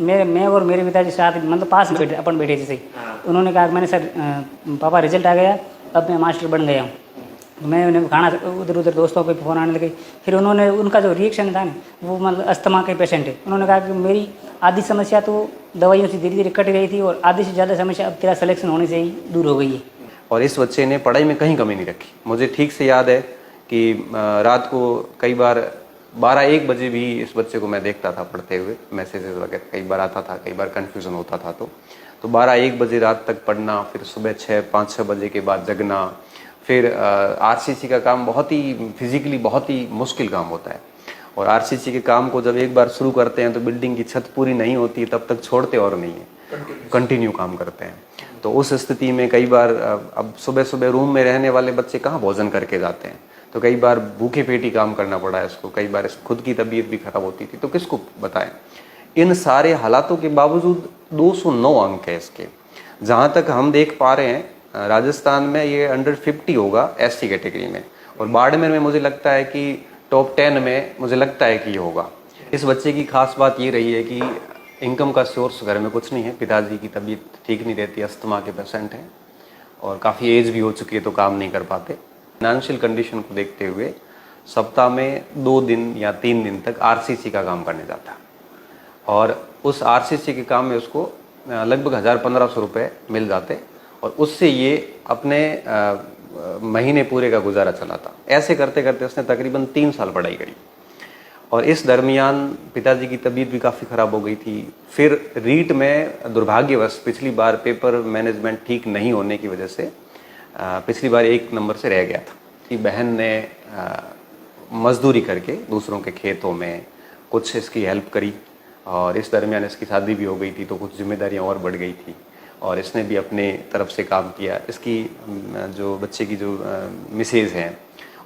मैं और मेरे पिताजी साथ मतलब पास में बैठे अपन बैठे जैसे। उन्होंने कहा मैंने सर पापा रिजल्ट आ गया, अब मैं मास्टर बन गया हूँ। मैं उन्हें खाना उधर उधर दोस्तों पे फ़ोन आने लगे। फिर उन्होंने उनका जो रिएक्शन था ना वो मतलब अस्थमा के पेशेंट है। उन्होंने कहा कि मेरी आधी समस्या तो दवाइयों से धीरे धीरे कट गई थी और आधी से ज़्यादा समस्या अब तेरा सिलेक्शन होने से ही दूर हो गई है। और इस बच्चे ने पढ़ाई में कहीं कमी नहीं रखी। मुझे ठीक से याद है कि रात को कई बार 12-1 बजे भी इस बच्चे को मैं देखता था पढ़ते हुए, मैसेजेस वगैरह कई बार आता था, कई बार कन्फ्यूज़न होता था। तो 12-1 बजे रात तक पढ़ना, फिर सुबह 5-6 बजे के बाद जगना। फिर आरसीसी का काम बहुत ही फिजिकली बहुत ही मुश्किल काम होता है और आरसीसी के काम को जब एक बार शुरू करते हैं तो बिल्डिंग की छत पूरी नहीं होती तब तक छोड़ते और नहीं है, कंटिन्यू काम करते हैं। तो उस स्थिति में कई बार अब सुबह सुबह रूम में रहने वाले बच्चे कहाँ भोजन करके जाते हैं, तो कई बार भूखे पेट ही काम करना पड़ा है इसको। कई बार खुद की तबीयत भी खराब होती थी, तो किसको बताएं। इन सारे हालातों के बावजूद 209 अंक है इसके। जहाँ तक हम देख पा रहे हैं राजस्थान में ये अंडर 50 होगा एससी कैटेगरी में, और बाड़मेर में मुझे लगता है कि टॉप 10 में मुझे लगता है कि ये होगा। इस बच्चे की खास बात ये रही है कि इनकम का सोर्स घर में कुछ नहीं है। पिताजी की तबीयत ठीक नहीं रहती, अस्थमा के पेशेंट हैं और काफ़ी एज भी हो चुकी है तो काम नहीं कर पाते। फाइनेंशियल कंडीशन को देखते हुए सप्ताह में 2 दिन या 3 दिन तक आरसीसी का काम करने जाता और उस आरसीसी के काम में उसको लगभग 1000-1500 रुपये मिल जाते और उससे ये अपने महीने पूरे का गुजारा चलाता। ऐसे करते करते उसने तकरीबन 3 साल पढ़ाई करी और इस दरमियान पिताजी की तबीयत भी काफ़ी ख़राब हो गई थी। फिर रीट में दुर्भाग्यवश पिछली बार पेपर मैनेजमेंट ठीक नहीं होने की वजह से पिछली बार 1 नंबर से रह गया था। कि बहन ने मजदूरी करके दूसरों के खेतों में कुछ इसकी हेल्प करी और इस दरमियान इसकी शादी भी हो गई थी तो कुछ जिम्मेदारियां और बढ़ गई थी और इसने भी अपने तरफ से काम किया। इसकी जो बच्चे की जो मिसेज हैं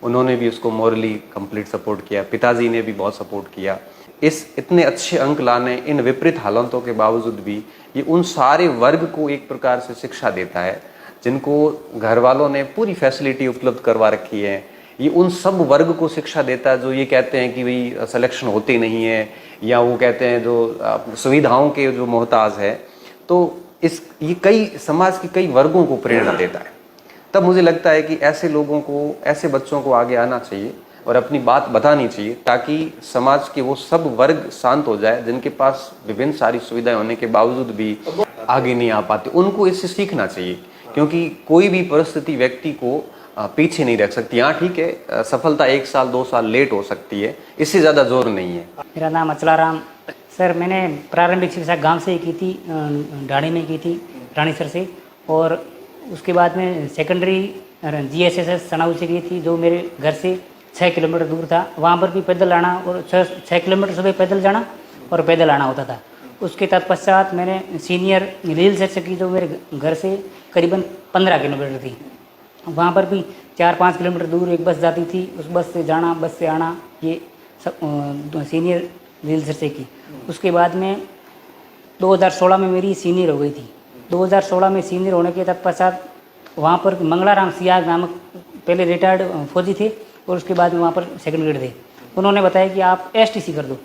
उन्होंने भी उसको मॉरली कंप्लीट सपोर्ट किया, पिताजी ने भी बहुत सपोर्ट किया। इस इतने अच्छे अंक लाने इन विपरीत हालातों के बावजूद भी ये उन सारे वर्ग को एक प्रकार से शिक्षा देता है जिनको घर वालों ने पूरी फैसिलिटी उपलब्ध करवा रखी है। ये उन सब वर्ग को शिक्षा देता है जो ये कहते हैं कि भाई सिलेक्शन होते नहीं है या वो कहते हैं जो सुविधाओं के जो मोहताज है। तो ये कई समाज के कई वर्गों को प्रेरणा देता है। तब मुझे लगता है कि ऐसे लोगों को, ऐसे बच्चों को आगे आना चाहिए और अपनी बात बतानी चाहिए ताकि समाज के वो सब वर्ग शांत हो जाए जिनके पास विभिन्न सारी सुविधाएं होने के बावजूद भी आगे नहीं आ पाते। उनको इससे सीखना चाहिए क्योंकि कोई भी परिस्थिति व्यक्ति को पीछे नहीं रख सकती। हाँ ठीक है, सफलता 1 साल 2 साल लेट हो सकती है, इससे ज़्यादा जोर नहीं है। मेरा नाम अचलाराम। सर मैंने प्रारंभिक शिक्षा गांव से ही की थी, ढाणी में की थी रानीसर से, और उसके बाद में सेकेंडरी GSSS सनाऊ से की थी जो मेरे घर से 6 किलोमीटर दूर था। वहाँ पर भी पैदल आना और 6 किलोमीटर सुबह पैदल जाना और पैदल आना होता था। उसके तत्पश्चात मैंने सीनियर लील सेक्शन की जो मेरे घर से करीबन 15 किलोमीटर थी। वहाँ पर भी 4-5 किलोमीटर दूर एक बस जाती थी, उस बस से जाना बस से आना, ये सब सीनियर लील सेक्शन की। उसके बाद में 2016 में मेरी सीनियर हो गई थी। 2016 में सीनियर होने के तत्पश्चात वहाँ पर मंगलाराम सियाग नामक पहले रिटायर्ड फौजी थे और उसके बाद में वहाँ पर सेकंड ग्रेड थे। उन्होंने बताया कि आप STC कर दो,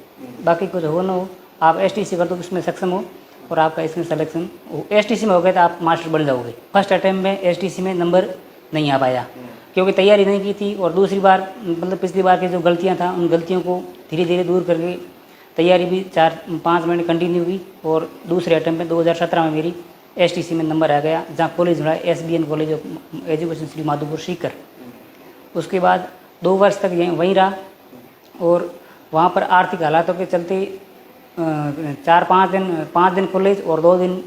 बाकी कुछ हो ना हो, आप STC कर दो, इसमें सक्षम हो और आपका इसमें सिलेक्शन STC में हो गया तो आप मास्टर बन जाओगे। फर्स्ट अटैम्प्ट में STC में नंबर नहीं आ पाया क्योंकि तैयारी नहीं की थी और दूसरी बार मतलब पिछली बार की जो गलतियाँ था उन गलतियों को धीरे धीरे दूर करके तैयारी भी 4-5 महीने कंटिन्यू हुई और दूसरे अटैम्प्ट में 2017 में मेरी STC में नंबर आ गया, जहाँ कॉलेज जुड़ा SBN college of education Shri Madhopur Sikar. उसके बाद 2 वर्ष तक वहीं रहा और वहाँ पर आर्थिक हालातों के चलते 5 दिन कॉलेज और 2 दिन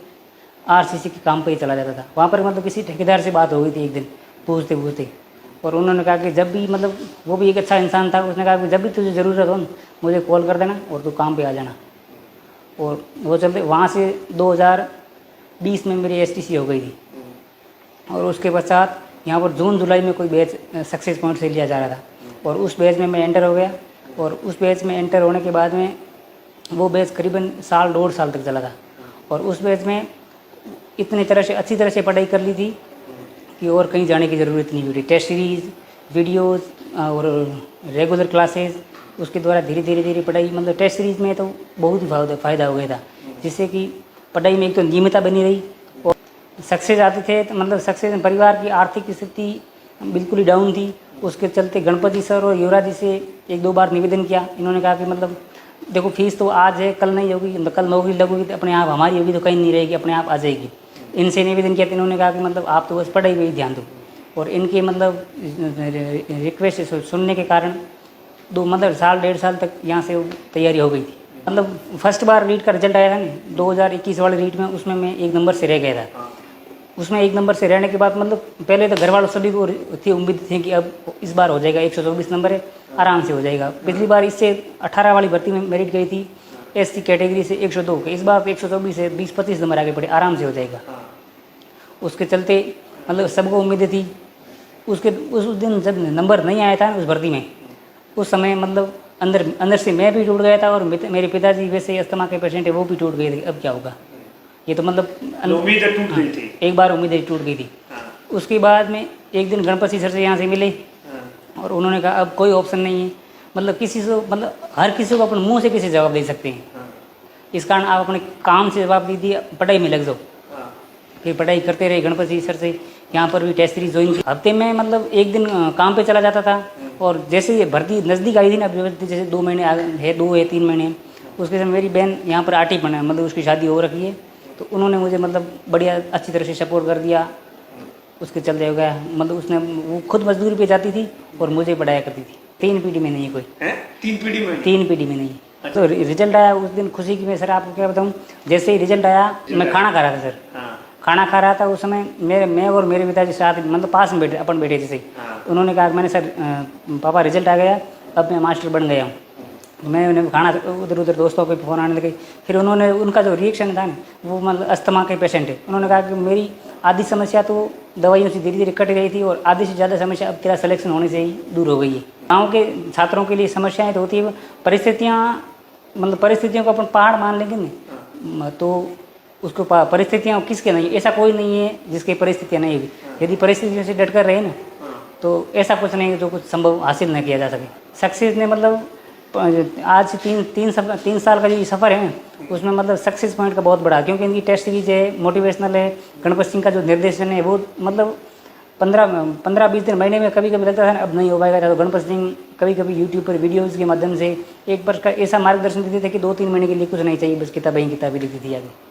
RCC के काम पे ही चला जाता था। वहाँ पर मतलब किसी ठेकेदार से बात हो गई थी एक दिन पूछते पूछते, और उन्होंने कहा कि जब भी मतलब वो भी एक अच्छा इंसान था, उसने कहा कि जब भी तुझे ज़रूरत हो मुझे कॉल कर देना और तू काम पे आ जाना। और वो चलते वहाँ से 2020 में मेरी STC हो गई थी और उसके पश्चात यहाँ पर जून जुलाई में कोई बैच सक्सेस पॉइंट से लिया जा रहा था और उस बैच में मैं एंटर हो गया। और उस बैच में एंटर होने के बाद में वो बैच करीबन 1.5 साल तक चला था और उस बैच में इतनी तरह से अच्छी तरह से पढ़ाई कर ली थी कि और कहीं जाने की ज़रूरत नहीं पड़ी। टेस्ट सीरीज़, वीडियोज़ और रेगुलर क्लासेस, उसके द्वारा धीरे धीरे पढ़ाई, मतलब टेस्ट सीरीज़ में तो बहुत ही फ़ायदा हो गया था। जिससे कि पढ़ाई में एक तो नियमितता बनी रही और सक्सेस आते थे। तो मतलब सक्सेस परिवार की आर्थिक स्थिति बिल्कुल ही डाउन थी। उसके चलते गणपति सर और युवराज जी से एक दो बार निवेदन किया। इन्होंने कहा कि मतलब देखो फीस तो आज है, कल नहीं होगी, कल नौकरी लगोगी तो अपने आप हमारी होगी तो कहीं नहीं रहेगी, अपने आप आ जाएगी। इनसे निवेदन किया तो इन्होंने कहा कि मतलब आप तो बस पढ़ाई में ही ध्यान दो। और इनके मतलब रिक्वेस्ट सुनने के कारण मतलब साल 1.5 साल तक यहाँ से तैयारी हो गई थी। मतलब फर्स्ट बार रीट का रिजल्ट आया था ना 2021 वाले रीट में, उसमें मैं 1 नंबर से रह गया था। उसमें 1 नंबर से रहने के बाद मतलब पहले तो घर वालों सभी को थी उम्मीद थी कि अब इस बार हो जाएगा, 124 नंबर है, आराम से हो जाएगा। पिछली बार इससे 18 वाली भर्ती में मेरिट गई थी एससी कैटेगरी से 102 के, इस बार 124 से 20-25 नंबर आगे बढ़े, आराम से हो जाएगा। उसके चलते मतलब सबको उम्मीदें थी। उस दिन जब नंबर नहीं आया था उस भर्ती में, उस समय मतलब अंदर से मैं भी टूट गया था और मेरे पिताजी वैसे अस्थमा के पेशेंट है, वो भी टूट गए थे। अब क्या होगा, ये तो मतलब उम्मीदें टूट गई थी। एक बार उम्मीदें टूट गई थी। उसके बाद में एक दिन गणपति सर से यहाँ से मिले और उन्होंने कहा अब कोई ऑप्शन नहीं है, मतलब किसी से मतलब हर किसी को अपने मुंह से किसी जवाब दे सकते हैं। इस कारण आप अपने काम से जवाब दीजिए, पढ़ाई में लग जाओ। फिर पढ़ाई करते रहे गणपति सर से। यहाँ पर भी टेस्ट सीरीज ज्वाइन की। हफ्ते में मतलब एक दिन काम पे चला जाता था और जैसे ये भर्ती नज़दीक आई थी ना, जैसे 2 महीने है, 2 या 3 महीने, उसके समय मेरी बहन यहाँ पर आटी बना, मतलब उसकी शादी हो रखी है, तो उन्होंने मुझे मतलब बढ़िया अच्छी तरह से सपोर्ट कर दिया। उसके चलते हो गया, मतलब उसने वो खुद मजदूरी पे जाती थी और मुझे पढ़ाया करती थी। 3 पीढ़ी में नहीं है कोई, 3 पीढ़ी में नहीं। तो रिजल्ट आया उस दिन खुशी की, मैं सर आपको क्या बताऊँ, जैसे ही रिजल्ट आया मैं खाना खा रहा था सर, खाना खा रहा था उस समय मैं और मेरे पिताजी साथ मतलब पास में बैठे, अपन बैठे जैसे। उन्होंने कहा मैंने सर पापा रिजल्ट आ गया, अब मैं मास्टर बन गया हूँ। मैं उन्हें खाना उधर दोस्तों के फ़ोन आने लगे। फिर उन्होंने उनका जो रिएक्शन था ना, वो मतलब अस्थमा के पेशेंट है। उन्होंने कहा कि मेरी आधी समस्या तो दवाइयों से धीरे धीरे कट गई थी और आधी से ज़्यादा समस्या अब तेरा सिलेक्शन होने से ही दूर हो गई है। गाँव के छात्रों के लिए समस्याएँ तो होती है, परिस्थितियाँ मतलब परिस्थितियों को अपन पहाड़ मान लेंगे ना, तो उसको परिस्थितियाँ किसके नहीं, ऐसा कोई नहीं है जिसकी परिस्थितियाँ नहीं हुई। यदि परिस्थितियों से डट कर रहे ना, तो ऐसा कुछ नहीं है जो कुछ संभव हासिल न किया जा सके। सक्सेस ने मतलब आज से 3 साल का जो ये सफ़र है उसमें मतलब सक्सेस पॉइंट का बहुत बड़ा, क्योंकि इनकी टेस्ट सीरीज है, मोटिवेशनल है। गणपत सिंह का जो निर्देशन है वो मतलब 15-20 दिन महीने में कभी कभी लगता था ना अब नहीं हो पाएगा, तो गणपत सिंह कभी कभी यूट्यूब पर वीडियोज़ के माध्यम से एक बार का ऐसा मार्गदर्शन देते थे कि 2-3 महीने के लिए कुछ नहीं चाहिए, बस किताबें लिखती थी आगे।